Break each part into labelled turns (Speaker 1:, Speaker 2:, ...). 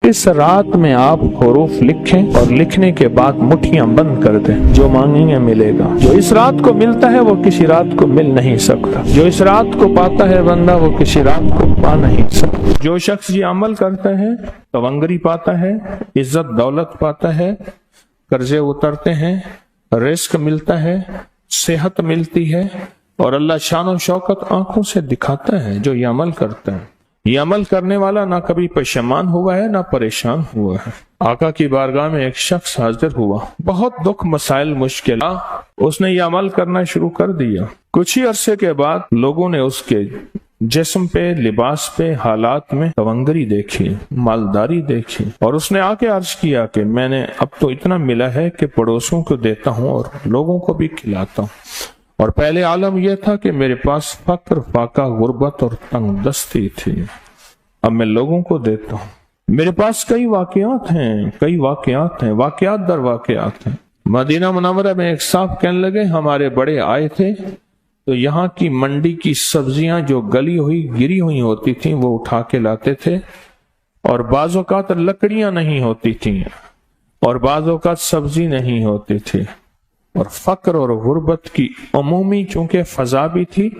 Speaker 1: इस रात में आप हरूफ लिखें और लिखने के बाद मुट्ठियां बंद कर दें। जो मांगेंगे मिलेगा। जो इस रात को मिलता है वो किसी रात को मिल नहीं सकता। जो इस रात को पाता है बंदा वो किसी रात को पा नहीं सकता। जो शख्स ये अमल करता है तवंगरी पाता है, इज्जत दौलत पाता है, कर्जे उतरते हैं, रिस्क मिलता है, सेहत मिलती है और अल्लाह शान शौकत आंखों से दिखाता है। जो ये अमल करता है, ये अमल करने वाला ना कभी परेशान हुआ है ना परेशान हुआ है। आका की बारगाह में एक शख्स हाजिर हुआ, बहुत दुख मसाइल मुश्किल, उसने ये अमल करना शुरू कर दिया। कुछ ही अरसे के बाद लोगों ने उसके जिस्म पे, लिबास पे, हालात में तवंगरी देखी, मालदारी देखी और उसने आके अर्ज किया कि मैंने अब तो इतना मिला है कि पड़ोसियों को देता हूँ और लोगों को भी खिलाता हूँ। और पहले आलम यह था कि मेरे पास फक्र, फाका, गुर्बत और तंगदस्ती थी। अब मैं लोगों को देता हूँ। मेरे पास कई वाकयात हैं, वाकयात दर वाकयात हैं। मदीना मुनव्वरा में एक साहब कहने लगे, हमारे बड़े आए थे तो यहाँ की मंडी की सब्जियां जो गली हुई गिरी हुई होती थी वो उठा के लाते थे और बाज़ औक़ात लकड़ियां नहीं होती थी और बाज़ औक़ात सब्जी नहीं होती थी और फक्र और गुर्बत की अमूमी चूंकि फजा भी थी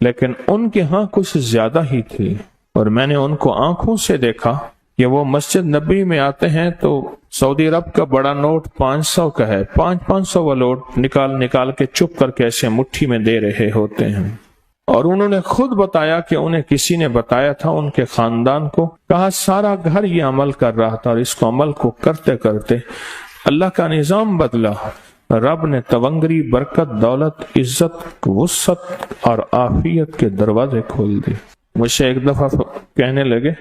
Speaker 1: लेकिन उनके यहाँ कुछ ज्यादा ही थी। और मैंने उनको आंखों से देखा कि वो मस्जिद नबी में आते हैं तो सऊदी अरब का बड़ा नोट 500 का है, 500 वाला नोट निकाल के चुप करके ऐसे मुट्ठी में दे रहे होते हैं। और उन्होंने खुद बताया कि उन्हें किसी ने बताया था, उनके खानदान को कहा, सारा घर ये अमल कर रहा था और इसको अमल को करते करते अल्लाह का निजाम बदला। रब ने तवंगरी, बरकत, दौलत, इज्जत, वुसअत और आफियत के दरवाजे खोल दिए। मुझसे एक दफा कहने लगे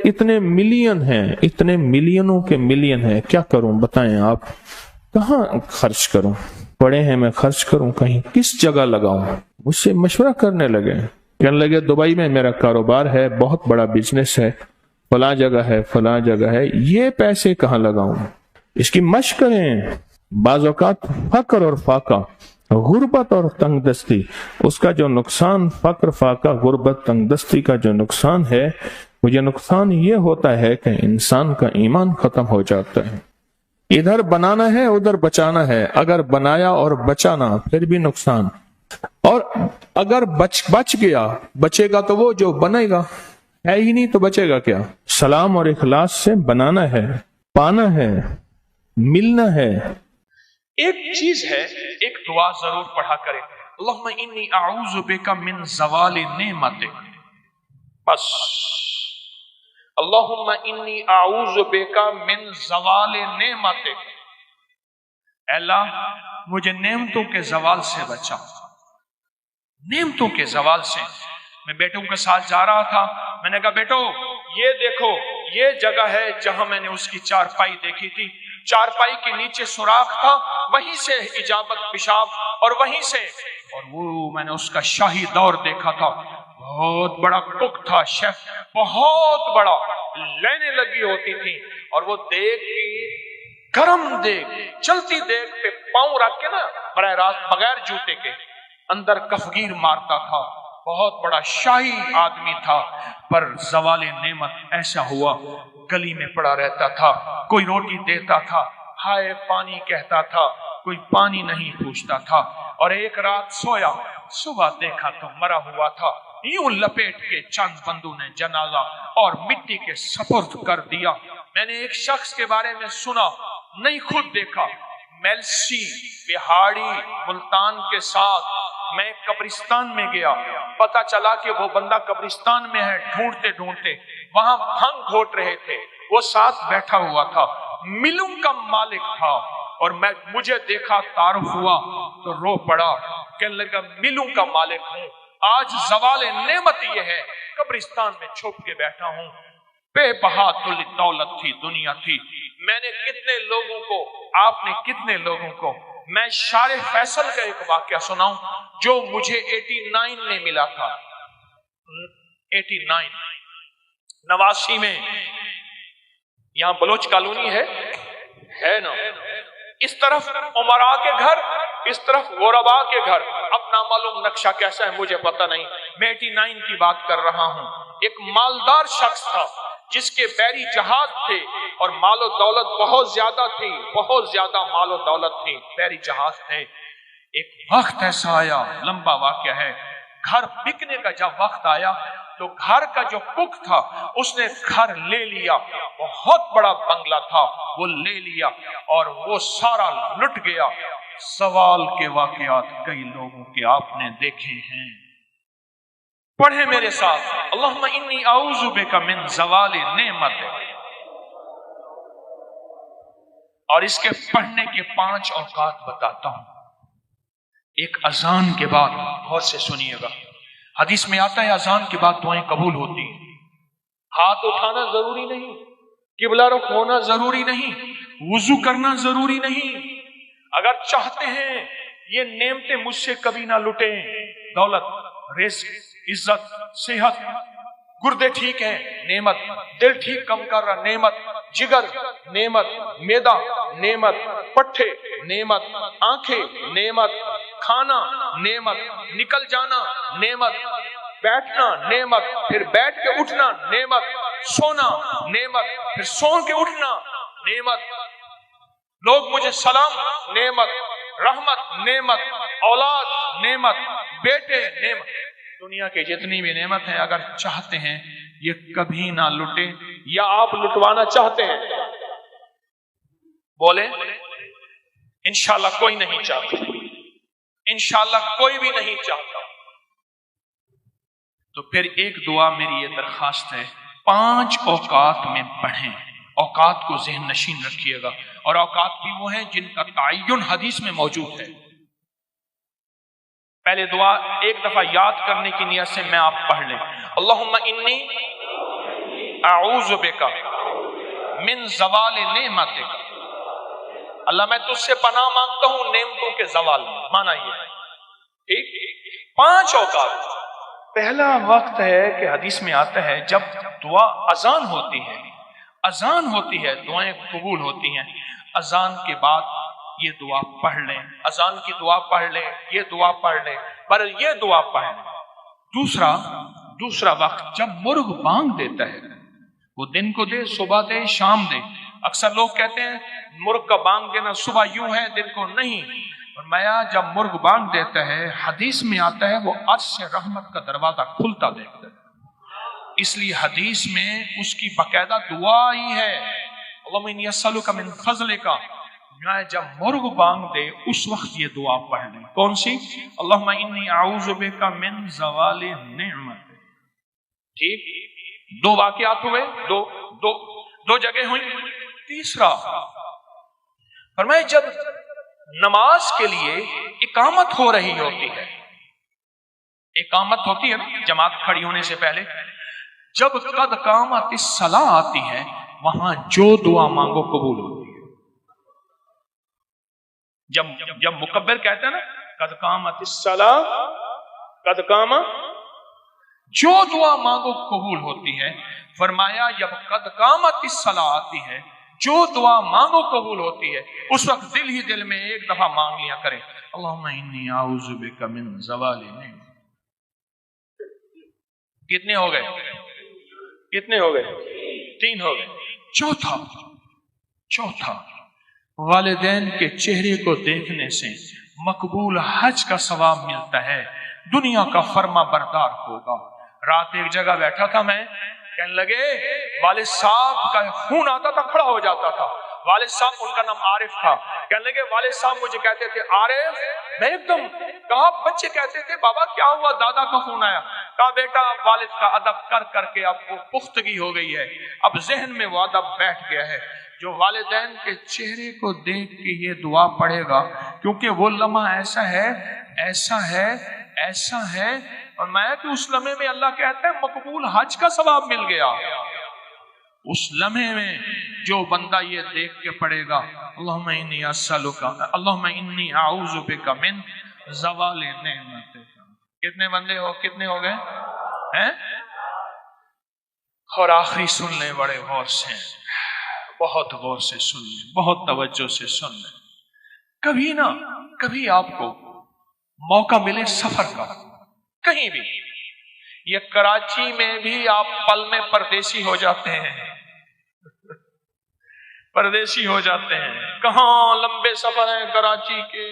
Speaker 1: इतने मिलियन हैं, इतने मिलियनों के मिलियन हैं, क्या करूं बताएं आप, कहां खर्च करूं? पड़े हैं मैं खर्च करूं कहीं, किस जगह लगाऊं? मुझसे मशवरा करने लगे। कहने लगे दुबई में मेरा कारोबार है, बहुत बड़ा बिजनेस है, फला जगह है, ये पैसे कहां लगाऊं? इसकी मशक करें। बाज़ औक़ात फक्र और फाका, गुर्बत और तंगदस्ती, उसका जो नुकसान, फक्र, फाका, गुर्बत, तंगदस्ती का जो नुकसान है, वो ये नुकसान ये होता है कि इंसान का ईमान खत्म हो जाता है। इधर बनाना है उधर बचाना है, अगर बनाया और बचाना फिर भी नुकसान, और अगर बच गया, बचेगा तो वो जो बनेगा, है ही नहीं तो बचेगा क्या? सलाम और इखलास से बनाना है, पाना है, मिलना है।
Speaker 2: एक चीज है, एक दुआ जरूर पढ़ा करें, अल्लाहुम्मा इन्नी अऊज़ु बिका मिन ज़वालि नेमतिक। बस अल्लाहुम्मा इन्नी अऊज़ु बिका मिन ज़वालि नेमतिक। अल्लाह मुझे नेमतों के ज़वाल से बचा, नेमतों के ज़वाल से। मैं बेटों के साथ जा रहा था, मैंने कहा बेटो ये देखो, ये जगह है जहां मैंने उसकी चारपाई देखी थी, चारपाई के नीचे सुराख था, वहीं से इजाबत पेशाब और वहीं से, और वो मैंने उसका शाही दौर देखा था, बहुत बड़ा कुक था, शेफ बहुत बड़ा, लेने लगी होती थी और वो देख की गरम देख, चलती देख पे पांव रख के ना बराह रास्त बगैर जूते के अंदर कफगीर मारता था। बहुत बड़ा शाही आदमी था, पर ज़वाले नेमत ऐसा हुआ, गली में पड़ा रहता था, कोई रोटी देता था, हाय पानी कहता था, कोई पानी नहीं पूछता था। और एक रात सोया, सुबह देखा तो मरा हुआ था, यूं लपेट के चंद बंदों ने जनाजा और मिट्टी के सपुर्द कर दिया। मैंने एक शख्स के बारे में सुना, नहीं खुद देखा, मेलसी बिहाड़ी मुल्तान के साथ मैं कब्रिस्तान में गया, पता चला कि वो बंदा कब्रिस्तान में है, ढूंढते ढूंढते वहां भंग घोट रहे थे, वो साथ बैठा हुआ था, मिलों का मालिक था। और मुझे देखा, तारुफ हुआ तो रो पड़ा, कहने लगा मिलों का मालिक हूँ, आज ज़वाले नेमत ये है, कब्रिस्तान में छुप के बैठा हूँ। बेबहा दौलत थी, दुनिया थी, मैंने कितने लोगों को, आपने कितने लोगों को, मैं शारे फैसल का एक वाक्या सुनाऊं जो मुझे 89 में मिला था, 89 89 में, यहां बलोच कॉलोनी है ना, इस तरफ उमरा के घर, इस तरफ गोरबा के घर, अब नामालूम नक्शा कैसा है मुझे पता नहीं, मैं 89 की बात कर रहा हूं। एक मालदार शख्स था جس کے بحری جہاز تھے اور مال و دولت بہت زیادہ تھی، بہت زیادہ مال و دولت تھی، بحری جہاز تھے. ایک وقت ایسا آیا، لمبا واقعہ ہے، گھر بکنے کا جب وقت آیا تو گھر کا جو کک تھا اس نے گھر لے لیا، بہت بڑا بنگلہ تھا وہ لے لیا اور وہ سارا لٹ گیا. سوال کے واقعات کئی لوگوں کے آپ نے دیکھے ہیں. پڑھیں میرے ساتھ، اللہم انی اعوذ بک من زوال نعمت. اور اس کے پڑھنے کے 5 اوقات بتاتا ہوں. ایک اذان کے بعد، غور سے سنیے گا، حدیث میں آتا ہے اذان کے بعد دعائیں قبول ہوتی ہیں. ہاتھ اٹھانا ضروری نہیں، قبلہ رخ ہونا ضروری نہیں، وضو کرنا ضروری نہیں. اگر چاہتے ہیں یہ نعمتیں مجھ سے کبھی نہ لٹیں، دولت، رزق، عزت، صحت، گردے ٹھیک ہے نعمت، دل ٹھیک کم کر رہا نعمت، جگر نعمت، میدا نعمت، پٹھے نعمت، آنکھیں نعمت، کھانا نعمت، نکل جانا نعمت، بیٹھنا نعمت، پھر بیٹھ کے اٹھنا نعمت، سونا نعمت، پھر سو کے اٹھنا نعمت، لوگ مجھے سلام نعمت، رحمت نعمت، اولاد نعمت، بیٹے نعمت. دنیا کے جتنی بھی نعمت ہے اگر چاہتے ہیں یہ کبھی نہ لٹے، یا آپ لٹوانا چاہتے ہیں؟ بولے انشاءاللہ کوئی نہیں چاہتا، انشاءاللہ کوئی بھی نہیں چاہتا. تو پھر ایک دعا میری یہ درخواست ہے، 5 اوقات میں پڑھیں. اوقات کو ذہن نشین رکھیے گا، اور اوقات بھی وہ ہیں جن کا تعین حدیث میں موجود ہے. پہلے دعا ایک دفعہ یاد کرنے کی نیت سے میں آپ پڑھ لیں. اللہم انی اعوذ بک من زوال نعمتک. اللہ میں تجھ سے پناہ مانگتا ہوں نعمتوں کے زوال میں. مانا یہ ہے ٹھیک. 5 اوقات. پہلا وقت ہے کہ حدیث میں آتا ہے جب دعا اذان ہوتی ہے، اذان ہوتی ہے دعائیں قبول ہوتی ہیں. اذان کے بعد یہ دعا پڑھ لیں، اذان کی دعا پڑھ لیں، یہ دعا پڑھ لیں، پر یہ دعا پڑھ لیں. دوسرا وقت جب مرغ بانگ دیتا ہے، وہ دن کو دے، صبح دے، شام دے. اکثر لوگ کہتے ہیں مرغ کا بانگ دینا صبح یوں ہے دن کو نہیں. فرمایا جب مرغ بانگ دیتا ہے حدیث میں آتا ہے وہ عرش سے رحمت کا دروازہ کھلتا دیکھتا ہے. اس لیے حدیث میں اس کی باقاعدہ دعا ہی ہے، اللہم انی اسألک من فضلک. جب مرغ بانگ دے اس وقت یہ دعا پڑھ لیں. کون سی؟ اللہم انی اعوذ بک من زوال نعمت. ٹھیک. 2 واقعات ہوئے، دو جگہ ہوئی. تیسرا فرمایا جب نماز کے لیے اقامت ہو رہی ہوتی ہے، اقامت ہوتی ہے نا جماعت کھڑی ہونے سے پہلے، جب قد قامت الصلاۃ آتی ہے وہاں جو دعا مانگو قبول ہوتی ہے. جب مکبر کہتے ہیں نا قد قامت الصلاۃ، قد قامت، جو دعا مانگو قبول ہوتی ہے. فرمایا جب قد قامت الصلاۃ آتی ہے جو دعا مانگو قبول ہوتی ہے اس وقت دل ہی دل میں ایک دفعہ مانگ لیا کرے اللہم انی اعوذ بک من زوال نعمت. کتنے ہو گئے؟ 3 ہو گئے. چوتھا والدین کے چہرے کو دیکھنے سے مقبول حج کا ثواب ملتا ہے، دنیا کا فرما بردار ہوگا. رات ایک جگہ بیٹھا تھا میں، کہنے لگے والد صاحب کا خون آتا تھا کھڑا ہو جاتا تھا. والد صاحب ان کا نام عارف تھا. کہنے لگے والد صاحب مجھے کہتے تھے عارف. میں ایک دم کہا، بچے کہتے تھے بابا کیا ہوا، دادا کا خون آیا. کہا بیٹا والد کا ادب کر کر کے اب وہ پختگی ہو گئی ہے، اب ذہن میں وہ ادب بیٹھ گیا ہے. جو والدین کے چہرے کو دیکھ کے یہ دعا پڑھے گا، کیونکہ وہ لمحہ ایسا ہے اور میں کہ اس لمحے میں اللہ کہتا ہے مقبول حج کا ثواب مل گیا. اس لمحے میں جو بندہ یہ دیکھ کے پڑھے گا اللہم انی اسألک، اللہم انی اعوذ بک من زوال نعمت. کتنے بندے کتنے ہو گئے ہیں؟ اور آخری سن لیں بڑے غور سے، بہت غور سے سن لیں، بہت توجہ سے سن لیں. کبھی آپ کو موقع ملے سفر کا کہیں بھی، یہ کراچی میں بھی آپ پل میں پردیسی ہو جاتے ہیں، परदेशी हो जाते हैं। कहाँ लंबे सफर हैं, कराची के,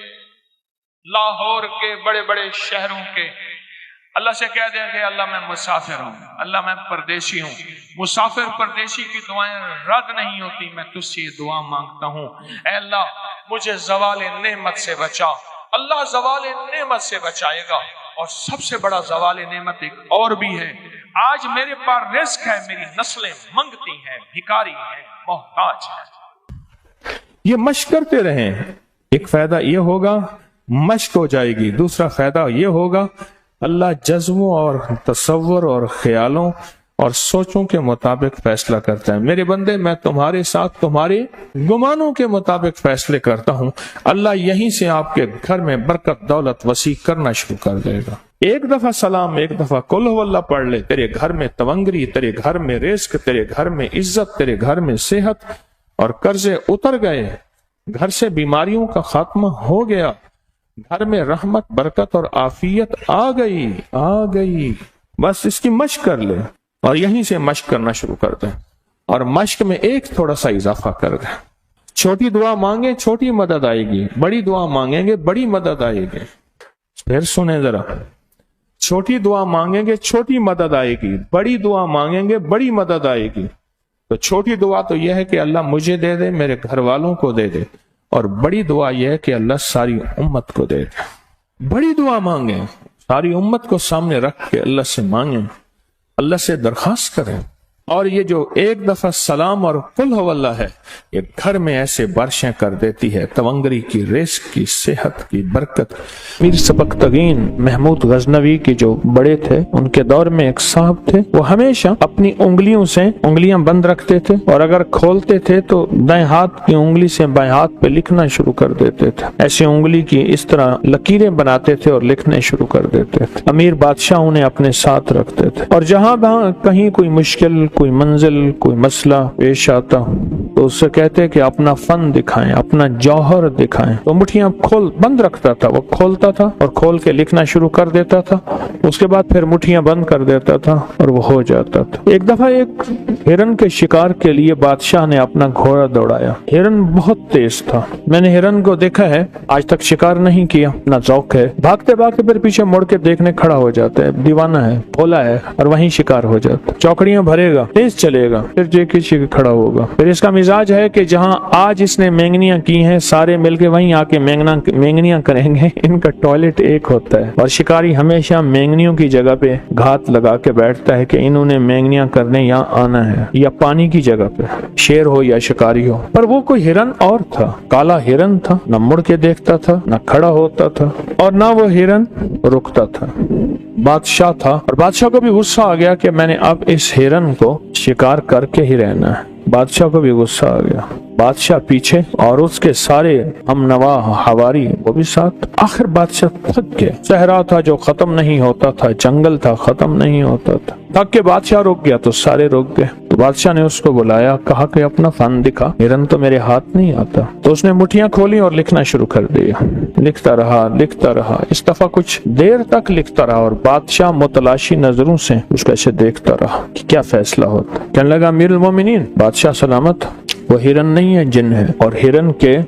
Speaker 2: लाहौर के, बड़े बड़े शहरों के। अल्लाह से कह दें कि अल्लाह मैं मुसाफिर हूँ, अल्लाह मैं परदेशी हूँ। मुसाफिर परदेशी की दुआएं रद्द नहीं होती। मैं तुझसे ये दुआ मांगता हूँ, ऐ अल्लाह मुझे ज़वाल नेमत से बचा। अल्लाह ज़वाल नेमत से बचाएगा। और सबसे बड़ा ज़वाल नेमत एक और भी है, आज मेरे पास रिस्क है, मेरी नस्लें मंगती हैं, भिखारी हैं, मोहताज हैं।
Speaker 1: ये मश्क करते रहें। एक फायदा ये होगा, मश्क हो जाएगी। दूसरा फायदा ये होगा, अल्लाह जज्बों और तसव्वुर और ख्यालों और सोचों के मुताबिक फैसला करता है। मेरे बंदे, मैं तुम्हारे साथ तुम्हारे गुमानों के मुताबिक फैसले करता हूँ। अल्लाह यहीं से आपके घर में बरकत दौलत वसी करना शुरू कर देगा। एक दफा सलाम, एक दफा कुल हुवल्लाह पढ़ ले, तेरे घर में तवंगरी, तेरे घर में रिस्क, तेरे घर में इज्जत, तेरे घर में सेहत और कर्जे उतर गए। घर से बीमारियों का खात्मा हो गया। घर में रहमत, बरकत और आफियत आ गई। बस इसकी मश्क कर ले और यहीं से मश्क करना शुरू कर दें। और मश्क में एक थोड़ा सा इजाफा कर दें। छोटी दुआ मांगे, छोटी मदद आएगी। बड़ी दुआ मांगेंगे, बड़ी मदद आएगी। फिर सुने जरा, छोटी दुआ मांगेंगे, छोटी मदद आएगी। बड़ी दुआ मांगेंगे, बड़ी मदद आएगी। तो छोटी दुआ तो यह है कि अल्लाह मुझे दे दे, मेरे घर वालों को दे दे। और बड़ी दुआ यह है कि अल्लाह सारी उम्मत को दे दे। बड़ी दुआ मांगे, सारी उम्मत को सामने रख के अल्लाह से मांगे, अल्लाह से दरखास्त करें। और ये जो एक दफा सलाम और कुल हुवल्लाह है, ये घर में ऐसे बारिशें कर देती है, तवंगरी की, रिस्क की, सेहत की, बरकत। मीर सबकतगीन महमूद गजनवी के जो बड़े थे, उनके दौर में एक साहब थे। वो हमेशा अपनी उंगलियों से उंगलियां बंद रखते थे और अगर खोलते थे तो दाएं हाथ की उंगली से बाएं हाथ पे लिखना शुरू कर देते थे। ऐसे उंगली की इस तरह लकीरें बनाते थे और लिखने शुरू कर देते थे। अमीर बादशाह उन्हें अपने साथ रखते थे और जहां कहीं कोई मुश्किल, कोई मंजिल, कोई मसला पेश आता तो उससे कहते कि अपना फन दिखाएं, अपना जौहर दिखाएं। तो मुट्ठियां बंद रखता था, वो खोलता था और खोल के लिखना शुरू कर देता था। उसके बाद फिर मुट्ठियां बंद कर देता था और वो हो जाता था। एक दफा एक हिरन के शिकार के लिए बादशाह ने अपना घोड़ा दौड़ाया। हिरन बहुत तेज था। मैंने हिरन को देखा है, आज तक शिकार नहीं किया, ना शौक है। भागते भागते फिर पीछे मुड़ के देखने खड़ा हो जाता है। दीवाना है, भोला है और वहीं शिकार हो जाता। चौकड़ियां भरेगा, तेज चलेगा, फिर जे किसी खड़ा होगा। फिर इसका मिजाज है कि जहां आज इसने मेंगनियां की हैं, सारे मिलके वहीं आके मेंगनियां करेंगे। इनका टॉयलेट एक होता है और शिकारी हमेशा मेंगनियों की जगह पे घात लगा के बैठता है कि इन्होंने मेंगनियां करने यहाँ आना है, या पानी की जगह पे, शेर हो या शिकारी हो। पर वो कोई हिरन और था, काला हिरन था, न मुड़ के देखता था, न खड़ा होता था और न वो हिरन रुकता था। बादशाह था और बादशाह को भी गुस्सा आ गया कि मैंने अब इस हिरन को शिकार करके ही रहना है। बादशाह को भी गुस्सा आ गया। बादशाह पीछे और उसके सारे हमनवा हवारी वो भी साथ। आखिर बादशाह थक गया। सहरा था जो खत्म नहीं होता था, जंगल था खत्म नहीं होता था। थक के बादशाह रुक गया तो सारे रुक गए। तो बादशाह ने उसको बुलाया, कहा कि अपना फन दिखा। हिरन तो मेरे हाथ नहीं आता। तो उसने मुट्ठियां खोली और लिखना शुरू कर दिया। लिखता रहा। इस दफा कुछ देर तक लिखता रहा और बादशाह मुतलाशी नजरों से उसको ऐसे देखता रहा कि क्या फैसला होता। कहने लगा, अमीरुल मोमिनीन, बादशाह सलामत, वो हिरन नहीं है, जिन है। और हिरन के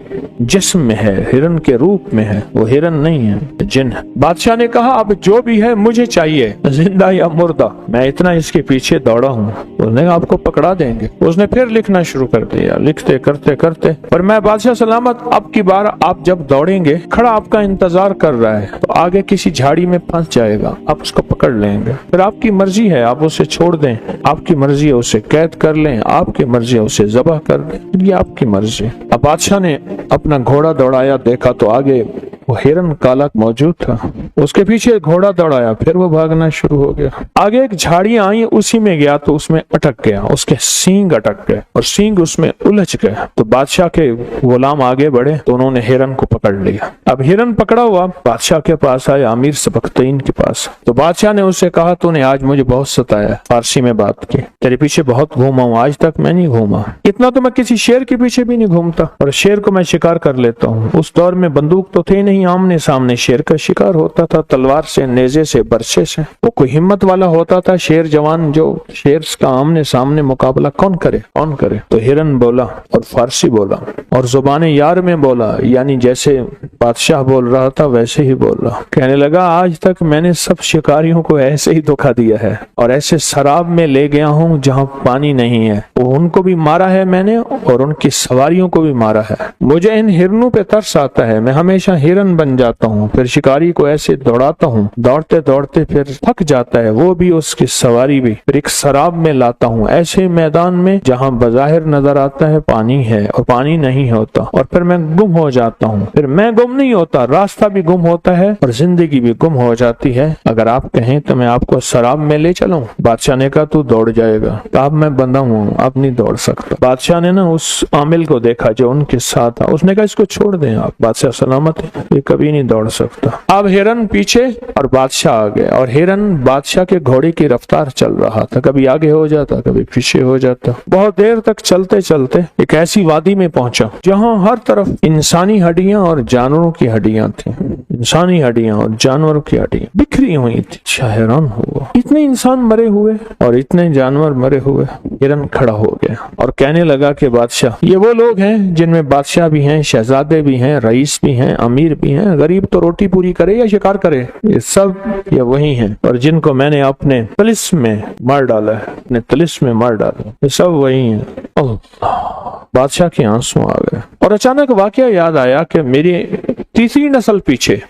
Speaker 1: जिस्म में है, हिरन के रूप में है, वो हिरन नहीं है, जिन है। बादशाह ने कहा, अब जो भी है मुझे चाहिए, जिंदा या मुर्दा। मैं इतना इसके पीछे दौड़ा हूँ, उसने आपको पकड़ा देंगे। उसने फिर लिखना शुरू कर दिया, लिखते करते। पर मैं बादशाह सलामत, अब की बार आप जब दौड़ेंगे, खड़ा आपका इंतजार कर रहा है, तो आगे किसी झाड़ी में फंस जाएगा, आप उसको पकड़ लेंगे। फिर आपकी मर्जी है, आप उसे छोड़ दें, आपकी मर्जी है उसे कैद कर लें, आपकी मर्जी है उसे ज़बह कर दें, ये आपकी मर्जी। अब बादशाह ने अपना घोड़ा दौड़ाया, देखा तो आगे वो हिरन काला मौजूद था। उसके पीछे घोड़ा दौड़ाया, फिर वो भागना शुरू हो गया। आगे एक झाड़ियां आई, उसी में गया तो उसमें अटक गया, उसके सींग अटक गए और सींग उसमें उलझ गए। तो बादशाह के गुलाम आगे बढ़े तो उन्होंने हिरन को पकड़ लिया। अब हिरन पकड़ा हुआ बादशाह के पास आया, अमीर सबकतगीन के पास। तो बादशाह ने उससे कहा, तूने आज मुझे बहुत सताया। फारसी में बात की, तेरे पीछे बहुत घूमा हूँ, आज तक मैं नहीं घूमा। इतना तो मैं किसी शेर के पीछे भी नहीं घूमता, और शेर को मैं शिकार कर लेता हूँ। उस दौर में बंदूक तो थे नहीं, कहीं आमने सामने शेर का शिकार होता था, तलवार से, नेजे से, बरछे से। वो कोई हिम्मत वाला होता था शेर जवान, जो शेर का आमने सामने मुकाबला कौन करे? तो हिरन बोला और फारसी बोला और जुबान यार में बोला, यानी जैसे बादशाह बोल रहा था वैसे ही बोल रहा। कहने लगा, आज तक मैंने सब शिकारियों को ऐसे ही धोखा दिया है और ऐसे शराब में ले गया हूँ जहाँ पानी नहीं है। उनको भी मारा है मैंने और उनकी सवारियों को भी मारा है। मुझे इन हिरनों पे तरस आता है, मैं हमेशा हिरन बन जाता हूँ, फिर शिकारी को ऐसे दौड़ाता हूँ, दौड़ते दौड़ते फिर थक जाता है, वो भी उसकी सवारी भी, फिर एक शराब में लाता हूँ ऐसे मैदान में जहाँ बज़ाहिर नजर आता है पानी है और पानी नहीं होता, और फिर मैं गुम हो जाता हूँ। फिर मैं गुम नहीं होता, रास्ता भी गुम होता है और जिंदगी भी गुम हो जाती है। अगर आप कहें तो मैं आपको शराब में ले चलूं। बादशाह ने कहा, तू दौड़ जाएगा। तो अब मैं बंधा हूँ, अब नहीं दौड़ सकता। बादशाह ने ना उस आमिल को देखा जो उनके साथ था, उसने कहा, इसको छोड़ दें आप, बादशाह सलामत है, ये कभी नहीं दौड़ सकता। अब हिरन पीछे और बादशाह आगे, और हिरन बादशाह के घोड़े की रफ्तार चल रहा था, कभी आगे हो जाता, कभी पीछे हो जाता। बहुत देर तक चलते चलते एक ऐसी वादी में पहुंचा जहां हर तरफ इंसानी हड्डियां और जानवरों की हड्डियां थी। इंसानी हड्डियां और जानवरों की हड्डियां बिखरी हुई थी। हैरान हुआ, इतने इंसान मरे हुए और इतने जानवर मरे हुए। हिरन खड़ा हो गया और कहने लगा कि बादशाह, ये वो लोग हैं जिनमें बादशाह भी हैं, शहजादे भी हैं, रईस भी हैं, अमीर भी हैं। गरीब तो रोटी पूरी करे या शिकार करे, ये सब ये वही हैं, और जिनको मैंने अपने तिलिस्म में मार डाला है, अपने तिलिस्म में मार डाला, ये सब वही हैं। बादशाह के आंसू आ गए और अचानक वाकया याद आया कि मेरी तीसरी नस्ल पीछे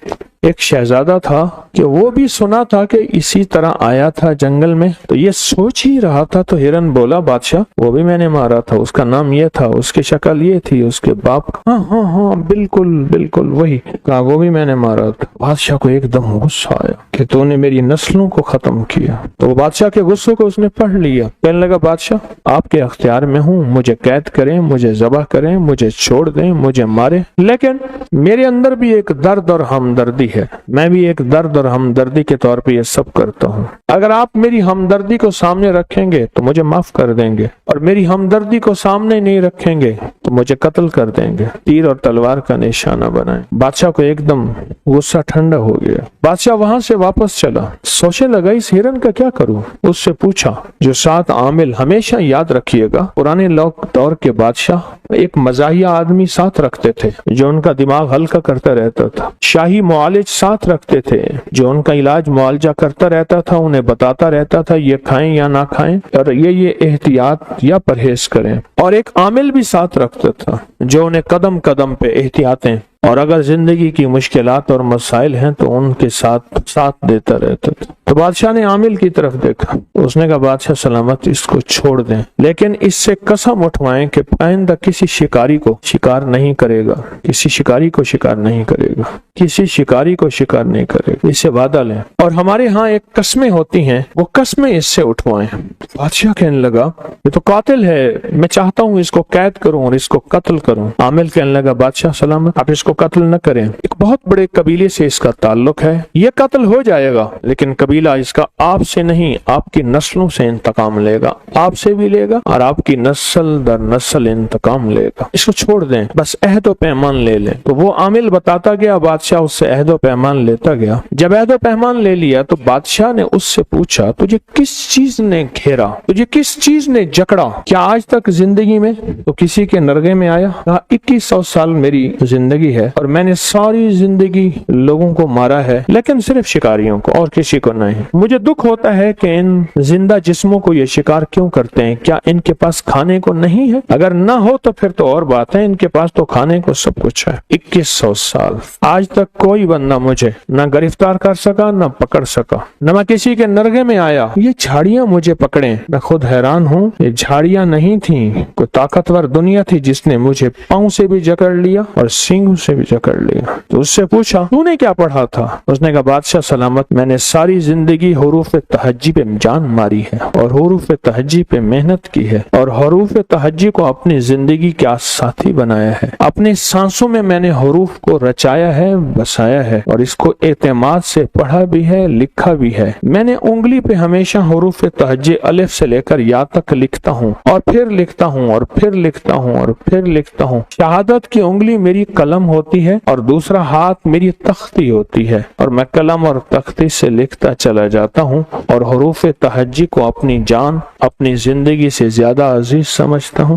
Speaker 1: एक शहजादा था कि वो भी सुना था कि इसी तरह आया था जंगल में। तो ये सोच ही रहा था तो हिरन बोला, बादशाह वो भी मैंने मारा था, उसका नाम ये था, उसकी शक्ल ये थी, उसके बाप का, हाँ बिल्कुल बिल्कुल वही, कहा वो भी मैंने मारा था। बादशाह को एकदम गुस्सा आया कि तूने मेरी नस्लों को खत्म किया। तो वो बादशाह के गुस्से को उसने पढ़ लिया। कहने लगा, बादशाह आपके अख्तियार में हूँ, मुझे कैद करें, मुझे ज़बह करें, मुझे छोड़ दें, मुझे मारे, लेकिन मेरे अंदर भी एक दर्द और हमदर्दी है। मैं भी एक दर्द और हमदर्दी के तौर पे ये सब करता हूँ। अगर आप मेरी हमदर्दी को सामने रखेंगे तो मुझे माफ कर देंगे, और मेरी हमदर्दी को सामने नहीं रखेंगे तो मुझे कत्ल कर देंगे, तीर और तलवार का निशाना बनाए। बादशाह को एकदम गुस्सा ठंडा हो गया। बादशाह वहां से वापस चला, सोचने लगा इस हिरन का क्या करूं। उससे पूछा, जो 7 आमिल, हमेशा याद रखिएगा पुराने दौर के बादशाह एक मजाहिया आदमी साथ रखते थे जो उनका दिमाग हल्का करता रहता था। शाही मुआलिज साथ रखते थे जो उनका इलाज मुआलजा करता रहता था, उन्हें बताता रहता था ये खाएं या ना खाएं और ये एहतियात या परहेज करें। और एक आमिल भी साथ रखता था जो उन्हें कदम कदम पे एहतियातें और अगर जिंदगी की मुश्किलात और मसाइल हैं तो उनके साथ देता रहता था। तो बादशाह ने आमिल की तरफ देखा, उसने कहा, बादशाह सलामत, इसको छोड़ दें, लेकिन इससे कसम उठवाएं कि आइंदा किसी शिकारी को शिकार नहीं करेगा, किसी शिकारी को शिकार नहीं करेगा, किसी शिकारी को शिकार नहीं करेगा, इससे वादा लें। और हमारे यहाँ एक कस्में होती हैं, वो कस्में इससे उठवाएं। बादशाह कहने लगा, ये तो कातिल है, मैं चाहता हूँ इसको कैद करूं और इसको कत्ल करूं। आमिल कहने लगा, बादशाह सलामत, आप इसको कत्ल न करें, एक बहुत बड़े कबीले से इसका ताल्लुक है, ये कत्ल हो जाएगा, लेकिन कबीला इसका आपसे नहीं आपकी नस्लों से इंतकाम लेगा, आपसे भी लेगा और आपकी नस्ल दर नस्ल इंतकाम लेगा, इसको छोड़ दें, बस अहद पैमान ले लें। तो वो आमिल बताता गया, बादशाह उससे अहद पैमान लेता गया। जब अहद पैमान ले लिया तो बादशाह ने उससे पूछा, तुझे किस चीज ने घेरा, तुझे किस चीज ने जकड़ा, क्या आज तक जिंदगी में तो किसी के नरगे में आया? कहा, 2100 साल मेरी जिंदगी है और मैंने सारी जिंदगी लोगों को मारा है, लेकिन सिर्फ शिकारियों को और किसी को नहीं। मुझे दुख होता है कि इन जिंदा जिस्मों को ये शिकार क्यों करते हैं, क्या इनके पास खाने को नहीं है? अगर ना हो तो फिर तो और बात है, इनके पास तो खाने को सब कुछ है। 2100 साल आज तक कोई बंदा मुझे न गिरफ्तार कर सका, न पकड़ सका, न मैं किसी के नरगे में आया। ये झाड़ियां मुझे पकड़े, मैं खुद हैरान हूँ, ये झाड़ियां नहीं थी, कोई ताकतवर दुनिया थी जिसने मुझे पांव से भी जकड़ लिया और सींगों से भी जकड़ लिया। तो उससे पूछा, तूने क्या पढ़ा था? उसने कहा, बादशाह सलामत, मैंने सारी जिंदगी हुरूफ तहज्जी पे जान मारी है और हुरूफ तहज्जी पे मेहनत की है और हुरूफ तहज्जी को अपनी जिंदगी का साथी बनाया है। अपने सांसों में मैंने हुरूफ को रचाया है, बसाया है और इसको एतमाद से पढ़ा भी है, लिखा भी है। मैंने उंगली पे हमेशा हुरूफ तहज्जी अलिफ से लेकर या तक लिखता हूँ और फिर लिखता हूँ और फिर लिखता हूँ और फिर लिखता हूँ। शहादत की उंगली मेरी कलम ہوتی ہے اور دوسرا ہاتھ میری تختی ہوتی ہے اور میں قلم اور تختی سے لکھتا چلا جاتا ہوں اور حروف تہجی کو اپنی جان اپنی زندگی سے زیادہ عزیز سمجھتا ہوں،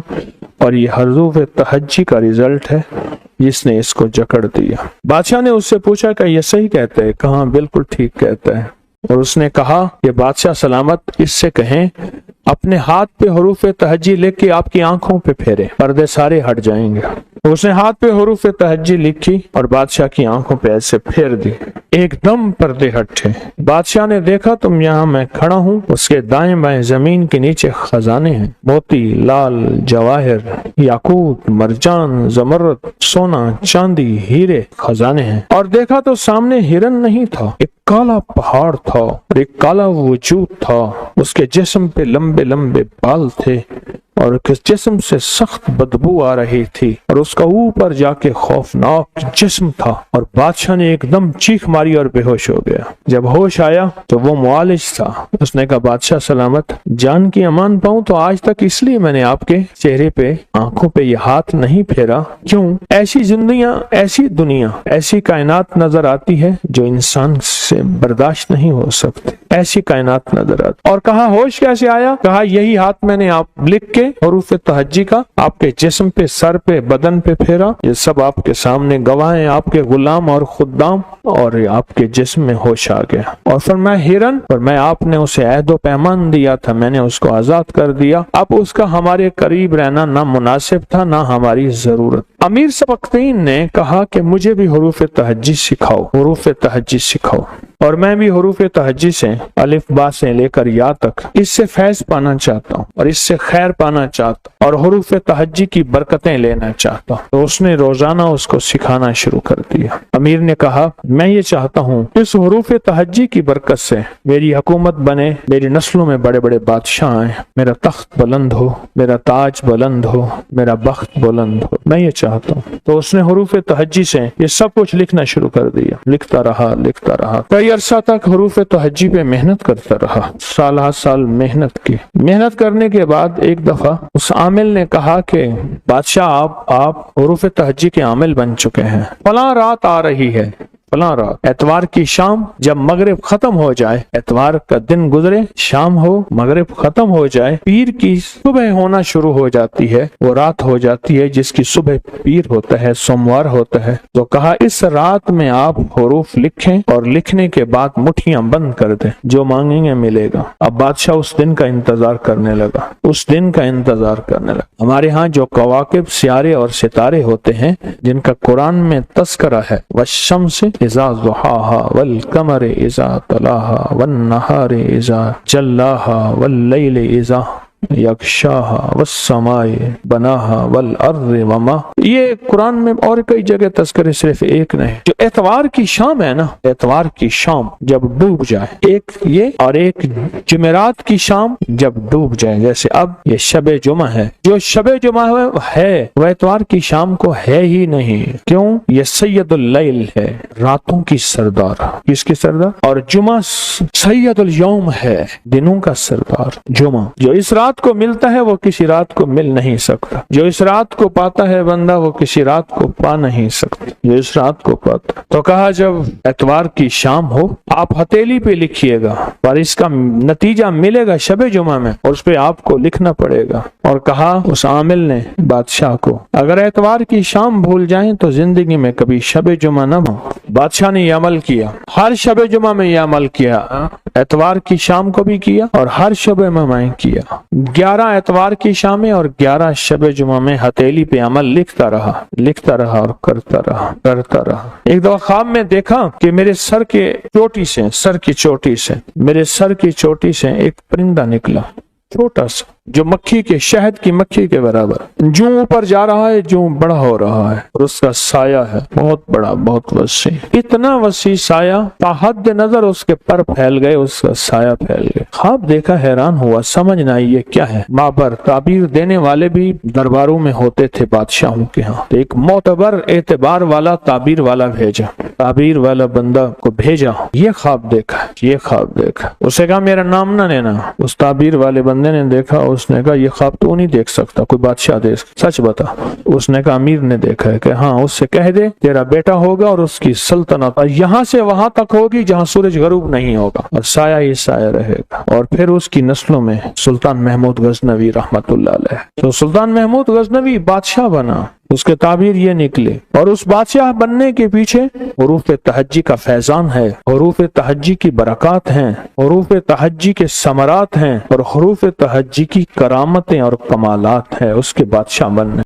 Speaker 1: اور یہ حروف تہجی کا رزلٹ ہے جس نے اس کو جکڑ دیا۔ بادشاہ نے اس سے پوچھا کہ یہ صحیح کہتا ہے؟ کہاں بالکل ٹھیک کہتا ہے۔ اور اس نے کہا کہ بادشاہ سلامت اس سے کہیں اپنے ہاتھ پہ حروف تہجی لکھ کے آپ کی آنکھوں پہ پھیرے، پردے سارے ہٹ جائیں گے۔ اس نے ہاتھ پہ حروف تہجی لکھی اور بادشاہ کی آنکھوں پہ ایسے پھیر دی، ایک دم پردے ہٹے۔ بادشاہ نے دیکھا تم یہاں میں کھڑا ہوں، اس کے دائیں بائیں زمین کے نیچے خزانے ہیں، موتی، لال، جواہر، یاقوت، مرجان، زمرد، سونا، چاندی، ہیرے خزانے ہیں۔ اور دیکھا تو سامنے ہرن نہیں تھا، ایک کالا پہاڑ تھا اور ایک کالا وجود تھا، اس کے جسم پہ لمبے لمبے بال تھے اور اس جسم سے سخت بدبو آ رہی تھی، اور اس کا اوپر جا کے خوفناک جسم تھا۔ اور بادشاہ نے ایک دم چیخ ماری اور بے ہوش ہو گیا۔ جب ہوش آیا تو وہ معالج تھا۔ اس نے کہا بادشاہ سلامت، جان کی امان پاؤں تو آج تک اس لیے میں نے آپ کے چہرے پہ آنکھوں پہ یہ ہاتھ نہیں پھیرا، کیوں؟ ایسی دنیا ایسی کائنات نظر آتی ہے جو انسان سے برداشت نہیں ہو سکتی، ایسی کائنات نظر آتی۔ اور کہا ہوش کیسے آیا؟ کہا یہی ہاتھ میں نے آپ لکھ کے حروف تہجی کا آپ کے جسم پہ، سر پہ، بدن پہ پھیرا، یہ سب آپ کے سامنے گواہ ہیں، آپ کے غلام اور خدام، اور آپ کے جسم میں ہوش آ گیا۔ اور فرمایا ہرن، اور میں آپ نے اسے عہد و پیمان دیا تھا، میں نے اس کو آزاد کر دیا، اب اس کا ہمارے قریب رہنا نہ مناسب تھا نہ ہماری ضرورت۔ امیر سبکتین نے کہا کہ مجھے بھی حروف تہجی سکھاؤ، حروف تہجی سکھاؤ، اور میں بھی حروف تہجی سے الف با سے لے کر یا تک اس سے فیض پانا چاہتا ہوں اور اس سے خیر پانا چاہتا ہوں اور حروف تہجی کی برکتیں لینا چاہتا ہوں۔ تو اس نے روزانہ اس کو سکھانا شروع کر دیا۔ امیر نے کہا میں یہ چاہتا ہوں اس حروف تہجی کی برکت سے میری حکومت بنے، میری نسلوں میں بڑے بڑے بادشاہ آئیں، میرا تخت بلند ہو، میرا تاج بلند ہو، میرا بخت بلند ہو، میں یہ چاہتا ہوں۔ تو اس نے حروف تہجی سے یہ سب کچھ لکھنا شروع کر دیا، لکھتا رہا کئی عرصہ تک حروف تہجی پہ محنت کرتا رہا، سال ہر سال محنت کی۔ محنت کرنے کے بعد ایک دفعہ اس عامل نے کہا کہ بادشاہ آپ حروف تہجی کے عامل بن چکے ہیں، فلاں رات آ رہی ہے، فلاں رات اتوار کی شام جب مغرب ختم ہو جائے، اتوار کا دن گزرے، شام ہو، مغرب ختم ہو جائے، پیر کی صبح ہونا شروع ہو جاتی ہے، وہ رات ہو جاتی ہے جس کی صبح پیر ہوتا ہے، سوموار ہوتا ہے۔ تو کہا اس رات میں آپ حروف لکھیں اور لکھنے کے بعد مٹھیاں بند کر دیں، جو مانگیں گے ملے گا۔ اب بادشاہ اس دن کا انتظار کرنے لگا، اس دن کا انتظار کرنے لگا۔ ہمارے ہاں جو کواکب، سیارے اور ستارے ہوتے ہیں جن کا قرآن میں تذکرہ ہے، والشمس اذا ضحاها والقمر اذا تلاها والنہار اذا جلاها واللیل اذا یغشاها والسماء بناها والارض وما، یہ قرآن میں اور کئی جگہ تذکرے، صرف ایک نہیں۔ جو اتوار کی شام ہے نا، اتوار کی شام جب ڈوب جائے، ایک یہ اور ایک جمعرات کی شام جب ڈوب جائے، جیسے اب یہ شب جمعہ ہے، جو شب جمعہ ہے وہ اتوار کی شام کو ہے ہی نہیں، کیوں؟ یہ سید اللیل ہے، راتوں کی سردار، کس کی سردار؟ اور جمعہ سید الیوم ہے، دنوں کا سردار جمعہ۔ جو اس رات کو ملتا ہے وہ کسی رات کو مل نہیں سکتا، جو اس رات کو پاتا ہے بندہ وہ کسی رات کو پا نہیں سکتا، جو اس رات کو پاتا۔ تو کہا جب اتوار کی شام ہو آپ ہتھیلی پہ لکھیے گا، اور اس کا نتیجہ ملے گا شب جمعہ میں، اور اس پہ آپ کو لکھنا پڑے گا۔ اور کہا اس عامل نے بادشاہ کو اگر اتوار کی شام بھول جائیں تو زندگی میں کبھی شب جمعہ نہ ہو۔ بادشاہ نے یہ عمل کیا، ہر شب جمعہ میں یہ عمل کیا، اتوار کی شام کو بھی کیا اور ہر شب میں کیا۔ 11 اتوار کی شامیں اور 11 شب جمعہ میں ہتھیلی پہ عمل لکھتا رہا اور کرتا رہا۔ ایک دفعہ خواب میں دیکھا کہ میرے سر کی چوٹی سے ایک پرندہ نکلا، چھوٹا سا، جو مکھی کے، شہد کی مکھی کے برابر، جو اوپر جا رہا ہے، جو بڑا ہو رہا ہے، اور اس کا سایہ ہے بہت بڑا، بہت وسیع، اتنا وسیع سایہ، تا حد نظر اس کے پر پھیل گئے، اس کا سایہ پھیل گئے۔ خواب دیکھا، حیران ہوا، سمجھ نہ آئی یہ کیا ہے۔ معبر تعبیر دینے والے بھی درباروں میں ہوتے تھے بادشاہوں کے ہاں، تو ایک معتبر، اعتبار والا تعبیر والا بھیجا، تعبیر والا بندہ کو بھیجا، یہ خواب دیکھا۔ اسے کہا میرا نام نہ لینا۔ اس تعبیر والے بندے نے دیکھا، اس نے کہا یہ خواب تو نہیں دیکھ سکتا، کوئی بادشاہ دیکھ، سچ بتا۔ اس نے کہا امیر نے دیکھا ہے، کہ ہاں اس سے کہہ دے تیرا بیٹا ہوگا اور اس کی سلطنت یہاں سے وہاں تک ہوگی جہاں سورج غروب نہیں ہوگا، اور سایہ ہی سایہ رہے گا، اور پھر اس کی نسلوں میں سلطان محمود غزنوی رحمت اللہ علیہ، تو سلطان محمود غزنوی بادشاہ بنا، اس کے تعبیر یہ نکلے، اور اس بادشاہ بننے کے پیچھے حروف تہجی کا فیضان ہے، حروف تہجی کی برکات ہیں، حروف تہجی کے ثمرات ہیں، اور حروف تہجی کی کرامتیں اور کمالات ہیں اس کے بادشاہ بننے